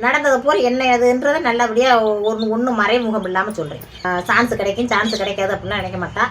நடந்தது போல் என்ன ஏதுன்றதை நல்லபடியாக ஒன்றும் மறைமுகம் இல்லாமல் சொல்கிறேன். சான்ஸ் கிடைக்கும், சான்ஸ் கிடைக்காது அப்படிலாம் நினைக்க மாட்டா.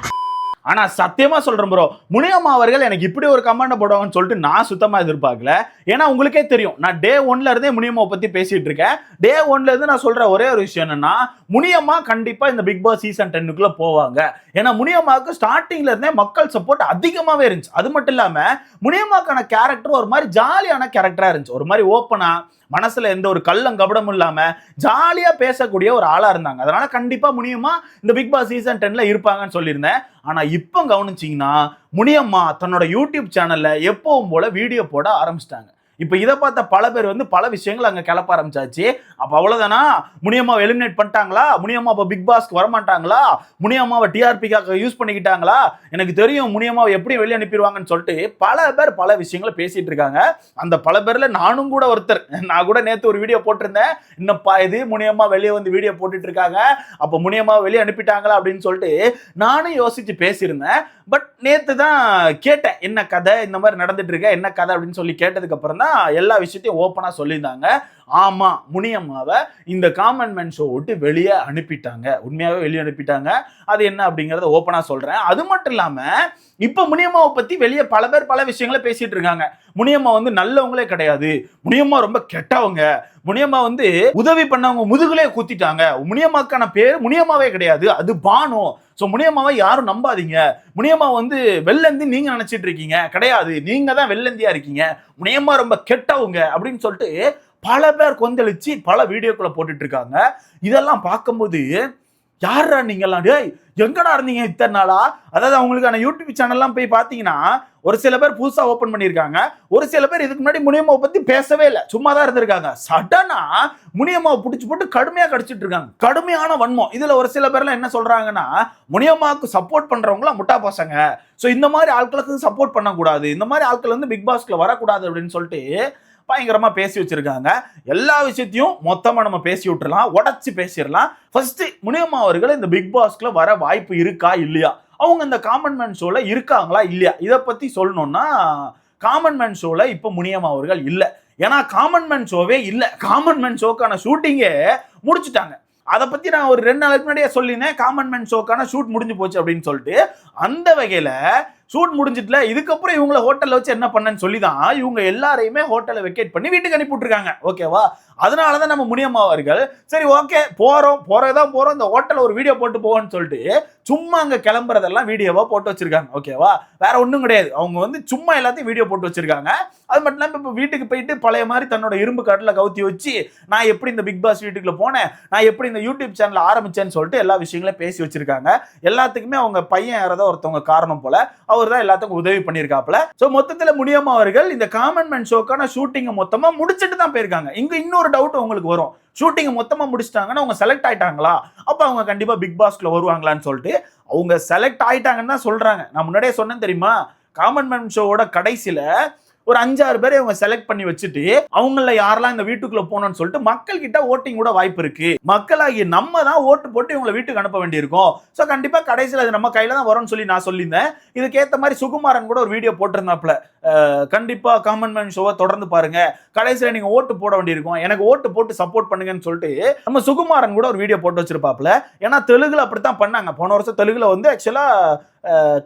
ஆனா சத்தியமா சொல்றேன் ப்ரோ, முனியம்மா அவர்கள் எனக்கு இப்படி ஒரு கமெண்ட் போடுவாங்கன்னு சொல்லிட்டு நான் சுத்தமா எதிர்பார்க்கல. ஏன்னா உங்களுக்கே தெரியும், நான் டே 1ல இருந்தே முனியம்மாவை பத்தி பேசிட்டு இருக்கேன். டே 1ல இருந்து நான் சொல்ற ஒரே ஒரு விஷயம் என்னன்னா, முனியம்மா கண்டிப்பா இந்த பிக் பாஸ் சீசன் 10க்குள்ள போவாங்க. ஏன்னா முனியம்மாவுக்கு ஸ்டார்டிங்ல இருந்தே மக்கள் சப்போர்ட் அதிகமாவே இருந்துச்சு. அது மட்டும் இல்லாம முனியம்மாக்கான கேரக்டர் ஒரு மாதிரி ஜாலியான கேரக்டரா இருந்துச்சு. ஒரு மாதிரி ஓப்பனா, மனசுல எந்த ஒரு கள்ளம் கபடமும் இல்லாம ஜாலியா பேசக்கூடிய ஒரு ஆளா இருந்தாங்க. அதனால கண்டிப்பா முனியம்மா இந்த பிக் பாஸ் சீசன் 10ல இருப்பாங்கன்னு சொல்லியிருந்தேன். ஆனா இப்போ கவனிச்சீங்கன்னா, முனியம்மா தன்னோட யூடியூப் சேனல்ல எப்பவும் போல வீடியோ போட ஆரம்பிச்சிட்டாங்க. இப்ப இதை பார்த்த பல பேர் பல விஷயங்கள் அங்க கிளப்ப ஆரம்பிச்சாச்சு. அப்ப அவ்வளவுதானா, முனியம்மாவை எலிமினேட் பண்ணிட்டாங்களா, முனியம்மா அப்ப பிக் பாஸ்க்கு வரமாட்டாங்களா, முனியம்மாவை டிஆர்பிக்காக யூஸ் பண்ணிக்கிட்டாங்களா, எனக்கு தெரியும் முனியம்மாவை எப்படி வெளியே அனுப்பிடுவாங்கன்னு சொல்லிட்டு பல பேர் பல விஷயங்களை பேசிட்டு இருக்காங்க. அந்த பல பேர்ல நானும் கூட ஒருத்தர். நான் கூட நேத்து ஒரு வீடியோ போட்டிருந்தேன், இன்னப்பா இது முனியம்மா வெளியே வந்து வீடியோ போட்டுட்டு இருக்காங்க, அப்ப முனியம்மாவை வெளியே அனுப்பிட்டாங்களா அப்படின்னு சொல்லிட்டு நானும் யோசிச்சு பேசியிருந்தேன். பட் நேத்து தான் கேட்டேன், என்ன கதை, இந்த மாதிரி நடந்துட்டு இருக்க, என்ன கதை அப்படின்னு சொல்லி கேட்டதுக்கு அப்புறம் தான் எல்லா விஷயத்தையும் ஓப்பனா சொல்லியிருந்தாங்க. ஆமா, முனியம்மாவை இந்த காமன் மேன் ஷோ விட்டு வெளியே அனுப்பிட்டாங்க, உண்மையாவே வெளியே அனுப்பிட்டாங்க. அது என்ன அப்படிங்கறத ஓப்பனா சொல்றேன். அது மட்டும் இல்லாம இப்ப முனியம்மாவை பத்தி வெளியே பல பேர் பல விஷயங்களை பேசிட்டு இருக்காங்க. முனியம்மா நல்லவங்களே கிடையாது, முனியம்மா ரொம்ப கெட்டவங்க, முனியம்மா உதவி பண்ணவங்க முதுகுலே குத்திட்டாங்க, முனியம்மாக்கான பேர் முனியம்மாவே கிடையாது, அது பானு. சோ முனியம்மாவை யாரும் நம்பாதீங்க, முனியம்மா வெள்ளந்தி நீங்க நினைச்சிட்டு இருக்கீங்க, கிடையாது, நீங்க தான் வெள்ளந்தியா இருக்கீங்க, முனியம்மா ரொம்ப கெட்டவங்க அப்படின்னு சொல்லிட்டு பல பேர் கொந்தளிச்சு பல வீடியோக்களை போட்டுட்டு இருக்காங்க. இதெல்லாம் பார்க்கும்போது யாரா நீங்கெல்லாம், டேய் எங்கடா இருந்தீங்க இத்தனை நாளா? அதாவது அவங்களுக்கான யூடியூப் சேனல்லாம் போய் பார்த்தீங்கன்னா ஒரு சில பேர் புதுசா ஓபன் பண்ணியிருக்காங்க, ஒரு சில பேர் இதுக்கு முன்னாடி முனியம்மாவை பத்தி பேசவே இல்லை, சும்மா தான் இருந்திருக்காங்க. சடனா முனியம்மாவை பிடிச்சி போட்டு கடுமையா கடிச்சிட்டு இருக்காங்க, கடுமையான வன்மம். இதுல ஒரு சில பேர்லாம் என்ன சொல்றாங்கன்னா, முனியம்மாவுக்கு சப்போர்ட் பண்றவங்களா முட்டா பசங்க, சோ இந்த மாதிரி ஆட்களுக்கு சப்போர்ட் பண்ணக்கூடாது, இந்த மாதிரி ஆட்கள் பிக் பாஸ்க்குள்ள வரக்கூடாது அப்படின்னு சொல்லிட்டு பயங்கரமா பேசி வச்சிருக்காங்க. எல்லா விஷயத்தையும் மொத்தமா நம்ம பேசி விட்டுறலாம், உடச்சு பேசிடலாம். ஃபர்ஸ்ட் முனியம்மா அவர்கள் இந்த பிக் பாஸ்க்குள்ள வர வாய்ப்பு இருக்கா இல்லையா, அவங்க இந்த காமன் மேன் ஷோல இருக்காங்களா இல்லையா, இதை பத்தி சொல்லணும்னா காமன் மேன் ஷோல இப்ப முனியம்மா அவர்கள் இல்ல. ஏன்னா காமன் மேன் ஷோவே இல்ல, காமன் மேன் ஷோக்கான ஷூட்டிங்கே முடிச்சுட்டாங்க. அதை பத்தி நான் ஒரு 2 நாளுக்கு முன்னாடியே சொல்லினேன், காமன் மேன் ஷோக்கான ஷூட் முடிஞ்சு போச்சு அப்படின்னு சொல்லிட்டு. அந்த வகையில ஷூட் முடிஞ்சிட்டுல, இதுக்கப்புறம் இவங்கள ஹோட்டல்ல வச்சு என்ன பண்ணன்னு சொல்லிதான் இவங்க எல்லாரையுமே ஹோட்டலை வெக்கேட் பண்ணி வீட்டுக்கு அனுப்பிவிட்டுருக்காங்க. ஓகேவா? அதனாலதான் நம்ம முனியம்மா அவர்கள் சரி ஓகே போறதான் போறோம், இந்த ஹோட்டல்ல ஒரு வீடியோ போட்டு போவோம்னு சொல்லிட்டு சும்மா அங்க கிளம்புறதெல்லாம் வீடியோவா போட்டு வச்சிருக்காங்க. ஓகேவா? வேற ஒண்ணும் கிடையாது, அவங்க சும்மா எல்லாத்தையும் வீடியோ போட்டு வச்சிருக்காங்க. அது மட்டும் இல்லாம இப்ப வீட்டுக்கு போயிட்டு பழைய மாதிரி தன்னோட இரும்பு காட்டுல கவுத்தி வச்சு நான் எப்படி இந்த பிக் பாஸ் வீட்டுக்குள்ள போனேன், நான் எப்படி இந்த யூடியூப் சேனல் ஆரம்பிச்சேன்னு சொல்லிட்டு எல்லா விஷயங்களையும் பேசி வச்சிருக்காங்க. எல்லாத்துக்குமே அவங்க பையன் யாரதோ ஒருத்தவங்க காரணம் போல, அவர் தான் எல்லாத்துக்கும் உதவி பண்ணியிருக்காப்ல. சோ மொத்தத்துல முனியம்மா அவர்கள் இந்த காமன் மேன் ஷோக்கான ஷூட்டிங் மொத்தமா முடிச்சிட்டு தான் போயிருக்காங்க. இங்க இன்னொரு டவுட் உங்களுக்கு வரும், ஷூட்டிங் மொத்தமா முடிச்சிட்டாங்கன்னா அவங்க செலக்ட் ஆயிட்டாங்களா, அப்ப அவங்க கண்டிப்பா பிக் பாஸ்க்குள்ள வருவாங்களான்னு சொல்லிட்டு. அவங்க செலக்ட் ஆயிட்டாங்கன்னு தான் சொல்றாங்க. நான் முன்னாடியே சொன்னேன் தெரியுமா, காமன் மேன் ஷோவோட கடைசியில ஒரு 5-6 பேரை இவங்க செலக்ட் பண்ணி வச்சுட்டு அவங்கள யாரெல்லாம் இந்த வீட்டுக்குள்ள போனோம்னு சொல்லிட்டு மக்கள் கிட்ட ஓட்டிங் கூட வாய்ப்பு இருக்கு, மக்களாகி நம்ம தான் ஓட்டு போட்டு இவங்களை வீட்டுக்கு அனுப்ப வேண்டியிருக்கும். ஸோ கண்டிப்பா கடைசியில் அது நம்ம கையில தான் வரும்னு சொல்லி நான் சொல்லியிருந்தேன். இதுக்கேற்ற மாதிரி சுகுமாரன் கூட ஒரு வீடியோ போட்டிருந்தாப்ல, கண்டிப்பா காமன் மேன் ஷோவை தொடர்ந்து பாருங்க, கடைசியில் நீங்க ஓட்டு போட வேண்டியிருக்கும், எனக்கு ஓட்டு போட்டு சப்போர்ட் பண்ணுங்கன்னு சொல்லிட்டு நம்ம சுகுமாரன் கூட ஒரு வீடியோ போட்டு வச்சிருப்பாப்ல. ஏன்னா தெலுங்குல அப்படித்தான் பண்ணாங்க. போன வருஷம் தெலுங்குல ஆக்சுவலா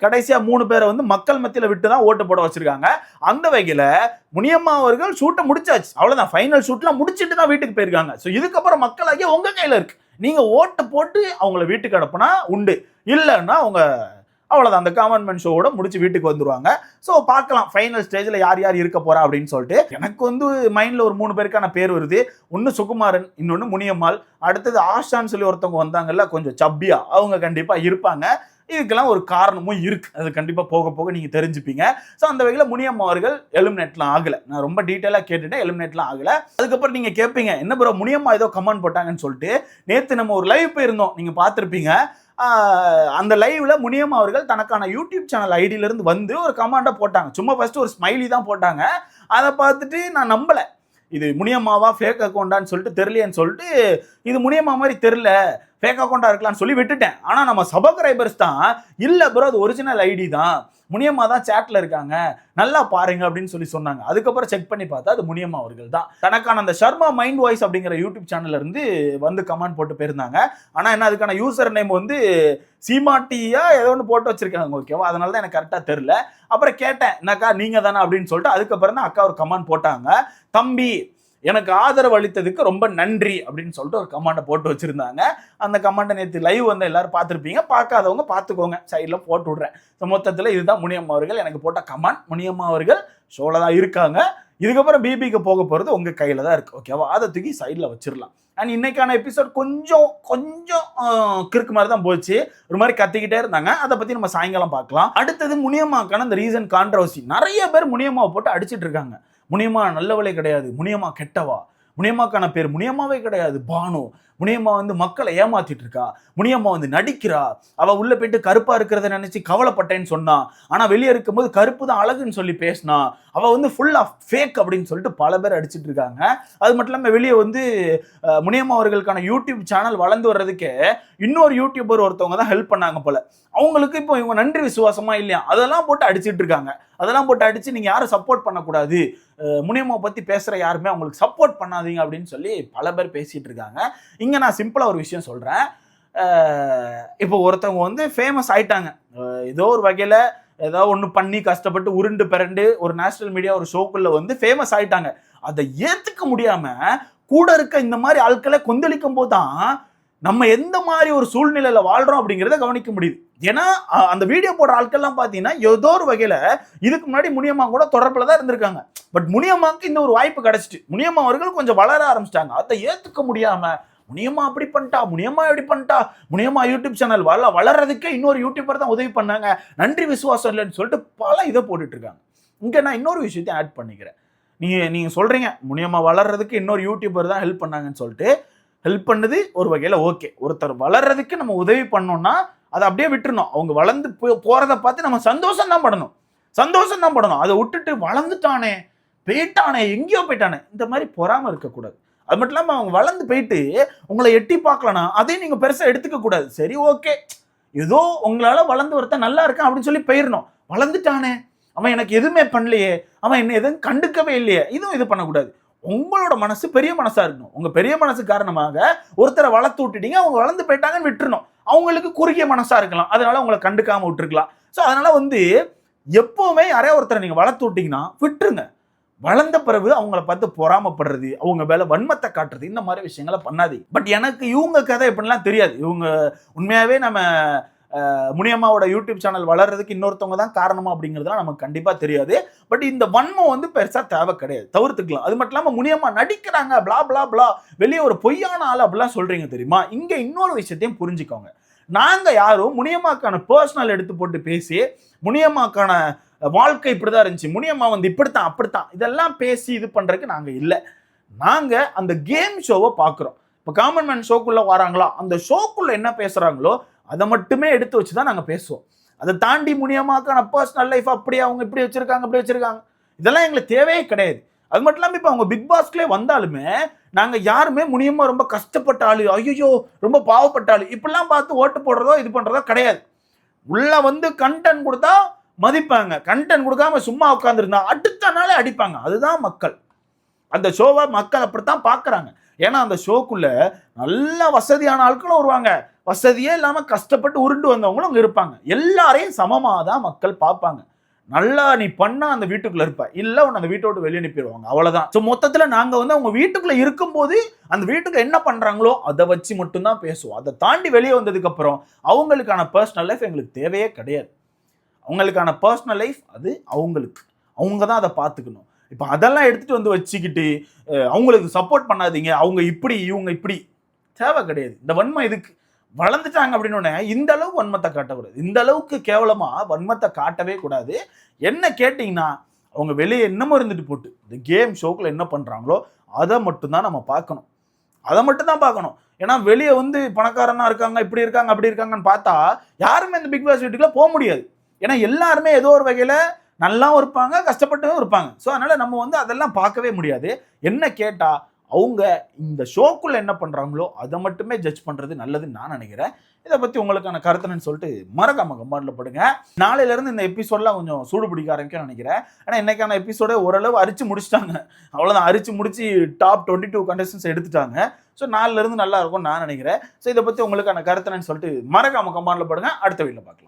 கடைசியா 3 பேரை மக்கள் மத்தியில விட்டு தான் ஓட்டு போட வச்சிருக்காங்க. அந்த வகையில முனியம்மா அவர்கள் ஷூட்டை முடிச்சாச்சு, அவ்வளவுதான், ஃபைனல் ஷூட்லாம் முடிச்சிட்டு தான் வீட்டுக்கு போயிருக்காங்க. ஸோ இதுக்கப்புறம் மக்களாகி உங்க கையில இருக்கு, நீங்க ஓட்டு போட்டு அவங்கள வீட்டுக்கு அனுப்புனா உண்டு, இல்லைன்னா அவங்க அவ்வளவுதான், அந்த காமன் மேன் ஷோவோட முடிச்சு வீட்டுக்கு வந்துருவாங்க. ஸோ பார்க்கலாம் ஃபைனல் ஸ்டேஜ்ல யார் யார் இருக்க போறா அப்படின்னு சொல்லிட்டு. எனக்கு மைண்ட்ல ஒரு 3 பேருக்கான பேர் வருது. ஒன்னு சுகுமாரன், இன்னொன்னு முனியம்மாள், அடுத்தது ஆஷான்னு சொல்லி ஒருத்தவங்க வந்தாங்கல்ல கொஞ்சம் சப்பியா, அவங்க கண்டிப்பா இருப்பாங்க. இதுக்கெல்லாம் ஒரு காரணமும் இருக்கு, அது கண்டிப்பா போக போக நீங்க தெரிஞ்சுப்பீங்க. ஸோ அந்த வகையில் முனியம்மா அவர்கள் எலிமினேட்லாம் ஆகல. நான் ரொம்ப டீட்டெயிலா கேட்டுட்டேன், எலிமினேட்லாம் ஆகல. அதுக்கப்புறம் நீங்க கேட்பீங்க, என்ன ப்ரோ முனியம்மா ஏதோ கமெண்ட் போட்டாங்கன்னு சொல்லிட்டு. நேத்து நம்ம ஒரு லைவ் போயிருந்தோம், நீங்க பார்த்திருப்பீங்க. அந்த லைவ்ல முனியம்மா அவர்கள் தனக்கான யூடியூப் சேனல் ஐடியில இருந்து ஒரு கமெண்டா போட்டாங்க. சும்மா ஃபர்ஸ்ட் ஒரு ஸ்மைலி தான் போட்டாங்க. அதை பார்த்துட்டு நான் நம்பல, இது முனியம்மாவா ஃபேக் அக்கௌண்டான்னு சொல்லிட்டு தெரியலையேன்னு சொல்லிட்டு, இது முனியம்மா மாதிரி தெரியல, ஃபேக் அக்கௌண்டா இருக்கலாம்னு சொல்லி விட்டுட்டேன். ஆனா நம்ம சப்ஸ்கிரைபர்ஸ் தான் இல்ல ப்ரோ அது ஒரிஜினல் ஐடி தான், முனியம்மா தான் சேட்ல இருக்காங்க, நல்லா பாருங்க அப்படின்னு சொல்லி சொன்னாங்க. அதுக்கப்புறம் செக் பண்ணி பார்த்தா அது முனியம்மா அவர்கள் தான். தனக்கான அந்த ஷர்மா மைண்ட் வாய்ஸ் அப்படிங்கிற யூடியூப் சேனல்ல இருந்து வந்து கமெண்ட் போட்டு போயிருந்தாங்க. ஆனா என்ன அதுக்கான யூசர் நேம் வந்து சீமாட்டியா ஏதோ ஒன்று போட்டு வச்சிருக்காங்க. ஓகேவா, அதனால தான் எனக்கு கரெக்டா தெரியல. அப்புறம் கேட்டேன் என்னக்கா நீங்க தானே அப்படின்னு சொல்லிட்டு, அதுக்கப்புறம் தான் அக்கா ஒரு கமெண்ட் போட்டாங்க, தம்பி எனக்கு ஆதரவு அளித்ததுக்கு ரொம்ப நன்றி அப்படின்னு சொல்லிட்டு ஒரு கமெண்டை போட்டு வச்சிருந்தாங்க. அந்த கமெண்டை நேற்று லைவ் வந்து எல்லாரும் பார்த்துருப்பீங்க, பார்க்காதவங்க பார்த்துக்கோங்க, சைடில் போட்டு விடுறேன். ஸோ மொத்தத்தில் இதுதான் முனியம்மா அவர்கள் எனக்கு போட்ட கமெண்ட். முனியம்மா அவர்கள் ஷோவில் தான் இருக்காங்க. இதுக்கப்புறம் பிபிக்கு போக போகிறது உங்கள் கையில் தான் இருக்குது. ஓகேவா, அதை தூக்கி சைடில் வச்சிடலாம். அண்ட் இன்னைக்கான எபிசோட் கொஞ்சம் கிறுக்கு மாதிரி தான் போச்சு, ஒரு மாதிரி கத்திக்கிட்டே இருந்தாங்க. அதை பற்றி நம்ம சாயங்காலம் பார்க்கலாம். அடுத்தது முனியம்மாக்கான இந்த ரீசன் கான்ட்ரவர்சி. நிறைய பேர் முனியம்மாவை போட்டு அடிச்சிட்டு இருக்காங்க. முனியம்மா நல்லவளே கிடையாது, முனியம்மா கெட்டவா, முனியம்மாக்கான பேர் முனியம்மாவே கிடையாது பானு, முனியம்மா வந்து மக்களை ஏமாத்திட்டு இருக்கா, முனியம்மா வந்து நடிக்கிறா, அவ உள்ள போயிட்டு கருப்பா இருக்கிறத நினைச்சு கவலைப்பட்டேன்னு சொன்னா, ஆனா வெளியே இருக்கும்போது கருப்பு தான் அழகுன்னு சொல்லி பேசினா, அவ வந்து ஃபுல் ஆஃப் ஃபேக் அப்படின்னு சொல்லிட்டு பல பேர் அடிச்சிட்டு இருக்காங்க. அது மட்டும் இல்லாமல் வெளியே வந்து முனியம்மா அவர்களுக்கான யூடியூப் சேனல் வளர்ந்து வர்றதுக்கே இன்னொரு யூடியூபர் ஒருத்தவங்க தான் ஹெல்ப் பண்ணாங்க போல. அவங்களுக்கு இப்போ இவங்க நன்றி விசுவாசமா இல்லையா, அதெல்லாம் போட்டு அடிச்சிட்டு இருக்காங்க. அதெல்லாம் போட்டு அடிச்சு நீங்க யாரும் சப்போர்ட் பண்ணக்கூடாது, முனியம்மா பத்தி பேசுற யாருமே அவங்களுக்கு சப்போர்ட் பண்ணாதீங்க அப்படின்னு சொல்லி பல பேர் பேசிட்டு இருக்காங்க. இங்க நான் சிம்பிளா ஒரு விஷயம் சொல்றேன். இப்போ ஒருத்தவங்க வந்து ஃபேமஸ் ஆயிட்டாங்க, ஏதோ ஒரு வகையில ஏதோ ஒன்று பண்ணி கஷ்டப்பட்டு உருண்டு பிறண்டு ஒரு நேஷனல் மீடியா ஒரு ஷோக்குள்ள வந்து ஃபேமஸ் ஆயிட்டாங்க. அதை ஏத்துக்க முடியாம கூட இருக்க இந்த மாதிரி ஆட்களை கொந்தளிக்கும் போது தான் நம்ம எந்த மாதிரி ஒரு சூழ்நிலையில வாழ்றோம் அப்படிங்கிறத கவனிக்க முடியுது. ஏன்னா அந்த வீடியோ போடுற ஆட்கள்லாம் பார்த்தீங்கன்னா ஏதோ ஒரு வகையில இதுக்கு முன்னாடி முனியம்மா கூட தொடர்பில் தான் இருந்திருக்காங்க. பட் முனியம்மாவுக்கு இந்த ஒரு வாய்ப்பு கிடைச்சிட்டு முனியம்மா அவர்கள் கொஞ்சம் வளர ஆரம்பிச்சிட்டாங்க. அதை ஏத்துக்க முடியாம முனியம்மா அப்படி பண்ணிட்டா, முனியம்மா எப்படி பண்ணிட்டா, முனியம்மா யூடியூப் சேனல் வளர்றதுக்கே இன்னொரு யூடியூபர் தான் உதவி பண்ணாங்க, நன்றி விசுவாசம் இல்லைன்னு சொல்லிட்டு பல இதை போட்டுட்டு இருக்காங்க. இங்க நான் இன்னொரு விஷயத்தையும் ஆட் பண்ணிக்கிறேன். நீங்க சொல்றீங்க முனியம்மா வளர்றதுக்கு இன்னொரு யூடியூபர் தான் ஹெல்ப் பண்ணாங்கன்னு சொல்லிட்டு, ஹெல்ப் பண்ணது ஒரு வகையில ஓகே. ஒருத்தர் வளர்றதுக்கு நம்ம உதவி பண்ணோம்னா அதை அப்படியே விட்டுறணும். அவங்க வளர்ந்து போறதை பார்த்து நம்ம சந்தோஷம் தான் படணும். அதை விட்டுட்டு வளர்ந்துட்டானே போயிட்டானே எங்கேயோ போயிட்டானே இந்த மாதிரி பொறாம இருக்கக்கூடாது. அது மட்டும் இல்லாமல் அவங்க வளர்ந்து போயிட்டு உங்களை எட்டி பார்க்கலனா அதையும் நீங்க பெருசா எடுத்துக்க கூடாது. சரி ஓகே, ஏதோ உங்களால வளர்ந்து ஒருத்தன் நல்லா இருக்கான் அப்படின்னு சொல்லி போயிடணும். வளர்ந்துட்டானே அவன் எனக்கு எதுவுமே பண்ணலையே, அவன் என்ன எதுவும் கண்டுக்கவே இல்லையே, இதுவும் இது பண்ணக்கூடாது. உங்களோட மனசு பெரிய மனசா இருக்கணும். உங்க பெரிய மனசு காரணமாக ஒருத்தரை வளர்த்து விட்டுட்டீங்க, அவங்க வளர்ந்து போயிட்டாங்கன்னு விட்டுறணும். அவங்களுக்கு குறுகிய மனசா இருக்கலாம், அதனால உங்களை கண்டுக்காம விட்டுருக்கலாம். ஸோ அதனால வந்து எப்பவுமே யாரையா ஒருத்தரை நீங்க வளர்த்து விட்டீங்கன்னா விட்டுருங்க. வளர்ந்த பிறகு அவங்கள பார்த்து பொறாமப்படுறது, அவங்க மேல வன்மத்தை காட்டுறது, இந்த மாதிரி விஷயங்களை பண்ணாதீங்க. பட் எனக்கு இவங்க கதை எப்படிலாம் தெரியாது. இவங்க உண்மையாவே நம்ம முனியம்மாவோட யூடியூப் சேனல் வளர்றதுக்கு இன்னொருத்தவங்க தான் காரணமா அப்படிங்கிறதுலாம் நமக்கு கண்டிப்பா தெரியாது. பட் இந்த வன்மம் வந்து பெருசா தேவை கிடையாது, தவிர்த்துக்கலாம். அது மட்டும் இல்லாம முனியம்மா நடிக்கிறாங்க பிளா பிளா பிளா, வெளியே ஒரு பொய்யான ஆள் அப்படிலாம் சொல்றீங்க தெரியுமா. இங்க இன்னொரு விஷயத்தையும் புரிஞ்சுக்கோங்க. நாங்க யாரும் முனியம்மாக்கான பர்சனல் எடுத்து போட்டு பேசி முனியம்மாக்கான வாழ்க்கை இப்படிதான் இருந்துச்சு, முனியம்மா வந்து இப்படித்தான் அப்படித்தான் இதெல்லாம் பேசி இது பண்றதுக்கு நாங்க இல்லை. நாங்க அந்த கேம் ஷோவை பாக்குறோம். இப்போ காமன் மேன் ஷோக்குள்ள வராங்களா, அந்த ஷோக்குள்ள என்ன பேசுறாங்களோ அதை மட்டுமே எடுத்து வச்சுதான் நாங்க பேசுவோம். அதை தாண்டி முனியம்மாக்கான பர்சனல் லைஃப் அப்படி அவங்க இப்படி வச்சிருக்காங்க இதெல்லாம் எங்களுக்கு தேவையே கிடையாது. அது மட்டும் இல்லாமல் இப்போ அவங்க பிக் பாஸ்க்குள்ளே வந்தாலுமே நாங்கள் யாருமே முனியம்மா ரொம்ப கஷ்டப்பட்ட ஆளு, ஐயோ ரொம்ப பாவப்பட்ட ஆளு இப்படிலாம் பார்த்து ஓட்டு போடுறதோ இது பண்ணுறதோ கிடையாது. உள்ள வந்து கண்டென்ட் கொடுத்தா மதிப்பாங்க, கண்டென்ட் கொடுக்காம சும்மா உட்காந்துருந்தா அடுத்த நாளே அடிப்பாங்க. அதுதான் மக்கள். அந்த ஷோவை மக்கள் அப்படித்தான் பார்க்குறாங்க. ஏன்னா அந்த ஷோக்குள்ள நல்ல வசதியான ஆட்களும் வருவாங்க, வசதியே இல்லாமல் கஷ்டப்பட்டு உருண்டு வந்தவங்களும் அங்கே இருப்பாங்க. எல்லாரையும் சமமாக தான் மக்கள் பார்ப்பாங்க. நல்லா நீ பண்ணா அந்த வீட்டுக்குள்ள இருப்ப, இல்லை உன்னை அந்த வீட்டை விட்டு வெளியே அனுப்பிடுவாங்க, அவ்வளோதான். ஸோ மொத்தத்தில் நாங்கள் வந்து அவங்க வீட்டுக்குள்ள இருக்கும்போது அந்த வீட்டுக்கு என்ன பண்ணுறாங்களோ அதை வச்சு மட்டும்தான் பேசுவோம். அதை தாண்டி வெளியே வந்ததுக்கு அப்புறம் அவங்களுக்கான பர்சனல் லைஃப் எங்களுக்கு தேவையே கிடையாது. அவங்களுக்கான பர்சனல் லைஃப் அது அவங்க தான் அதை பார்த்துக்கணும். இப்போ அதெல்லாம் எடுத்துட்டு வந்து வச்சுக்கிட்டு அவங்களுக்கு சப்போர்ட் பண்ணாதீங்க, அவங்க இப்படி இவங்க இப்படி தேவை கிடையாது. இந்த வன்மம் இதுக்கு வளர்ந்துட்டாங்க அப்படின்னு இந்த அளவுக்கு வன்மத்தை காட்டக்கூடாது, இந்த அளவுக்கு கேவலமா வன்மத்தை காட்டவே கூடாது. என்ன கேட்டிங்கன்னா அவங்க வெளியே என்னமோ இருந்துட்டு போட்டு இந்த கேம் ஷோக்குள்ள என்ன பண்றாங்களோ அதை மட்டும்தான் நம்ம பார்க்கணும், அதை மட்டும்தான் பார்க்கணும். ஏன்னா வெளியே வந்து பணக்காரனா இருக்காங்க இப்படி இருக்காங்க அப்படி இருக்காங்கன்னு பார்த்தா யாருமே இந்த பிக் பாஸ் வீட்டுக்குள்ள போக முடியாது. ஏன்னா எல்லாருமே ஏதோ ஒரு வகையில நல்லாவும் இருப்பாங்க கஷ்டப்பட்டும் இருப்பாங்க. ஸோ அதனால நம்ம வந்து அதெல்லாம் பார்க்கவே முடியாது. என்ன கேட்டா அவங்க இந்த ஷோக்குள்ள என்ன பண்றாங்களோ அதை மட்டுமே ஜட்ஜ் பண்றது நல்லதுன்னு நான் நினைக்கிறேன். இதை பத்தி உங்களுக்கான கருத்துன்னு சொல்லிட்டு மறக்காம கமெண்ட்ல போடுங்க. நாளையில இருந்து இந்த எபிசோட்லாம் கொஞ்சம் சூடு பிடிக்க ஆரம்பிக்கும் நினைக்கிறேன். ஏன்னா இன்னைக்கான எபிசோட ஓரளவு அரிச்சு முடிச்சிட்டாங்க. அவ்வளவுதான், அரிச்சு முடிச்சு டாப் 22 கண்டஸ்டன்ஸ் எடுத்துட்டாங்க. ஸோ நாளில இருந்து நல்லா இருக்கும் நான் நினைக்கிறேன். ஸோ இதை பத்தி உங்களுக்கான கருத்துன்னு சொல்லிட்டு மறக்காம கமெண்ட்ல போடுங்க. அடுத்த வீடியோல பார்க்கலாம்.